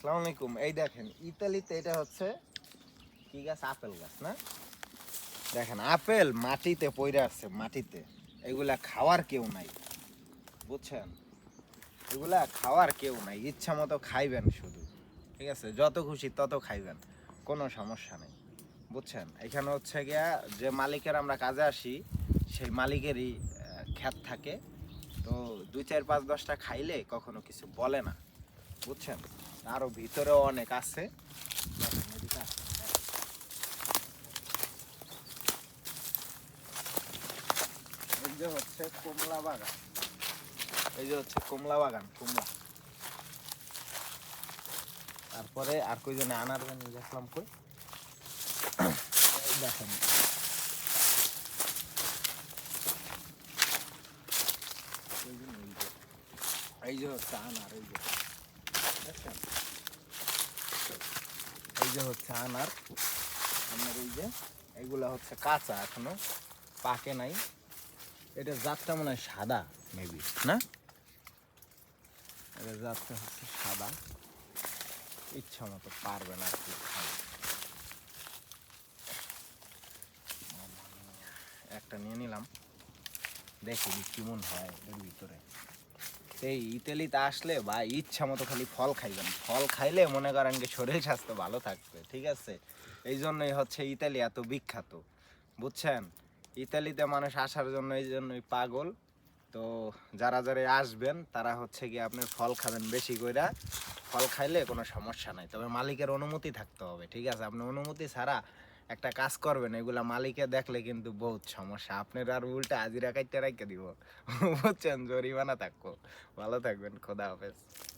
আসসালামু আলাইকুম। এই দেখেন ইতালিতে এটা হচ্ছে কি গাছ? আপেল গাছ না? দেখেন আপেল মাটিতে পড়ে আছে, মাটিতে। এগুলা খাওয়ার কেউ নাই, বুঝছেন? এগুলা খাওয়ার কেউ নাই, ইচ্ছা মতো খাইবেন শুধু, ঠিক আছে? যত খুশি তত খাইবেন, কোনো সমস্যা নেই, বুঝছেন? এখানে হচ্ছে গিয়া যে মালিকের আমরা কাজে আসি, সেই মালিকেরই ক্ষেত থাকে। তো 2, 4, 5, 10টা খাইলে কখনো কিছু বলে না, বুঝছেন? আরো ভিতরেও অনেক আছে। দেখেন, এদিকে আসেন, দেখেন। এই যে হচ্ছে কমলা বাগান, এই যে হচ্ছে কমলা বাগান, কমলা। তারপরে আর কই জন্য আনার জন্য দেখলাম কই, এই দেখেন। এই যে হচ্ছে আনার, এই যে দেখছেন, এই যে হচ্ছে আনার। আপনার এই যে এইগুলা হচ্ছে কাঁচা, এখনো পাকে নাই। এটা জাতটা মনে হয় সাদা, মেবি না? এটা জাতটা হচ্ছে সাদা। ইচ্ছা মতো পারবেন আর কি খাবে। একটা নিয়ে নিলাম, দেখি কেমন হয় এর ভিতরে। এই ইতালিতে আসলে ভাই ইচ্ছা মতো খালি ফল খাইবেন, ফল খাইলে মনে করেন কি শরীর স্বাস্থ্য ভালো থাকবে, ঠিক আছে? এই জন্যই হচ্ছে ইতালি এত বিখ্যাত, বুঝছেন? ইতালিতে মানুষ আসার জন্য এই জন্যই পাগল। তো যারা যারা আসবেন তারা হচ্ছে কি আপনার ফল খাবেন বেশি কইরা। ফল খাইলে কোনো সমস্যা নাই, তবে মালিকের অনুমতি থাকতে হবে, ঠিক আছে? আপনি অনুমতি ছাড়া একটা কাজ করবেন, এগুলা মালিকে দেখলে কিন্তু বহুত সমস্যা। আপনার আর উল্টা হাজিরা কাটতে রাখতে দিব, বুঝছেন? জরিমানা থাকবো। ভালো থাকবেন, খোদা হাফেজ।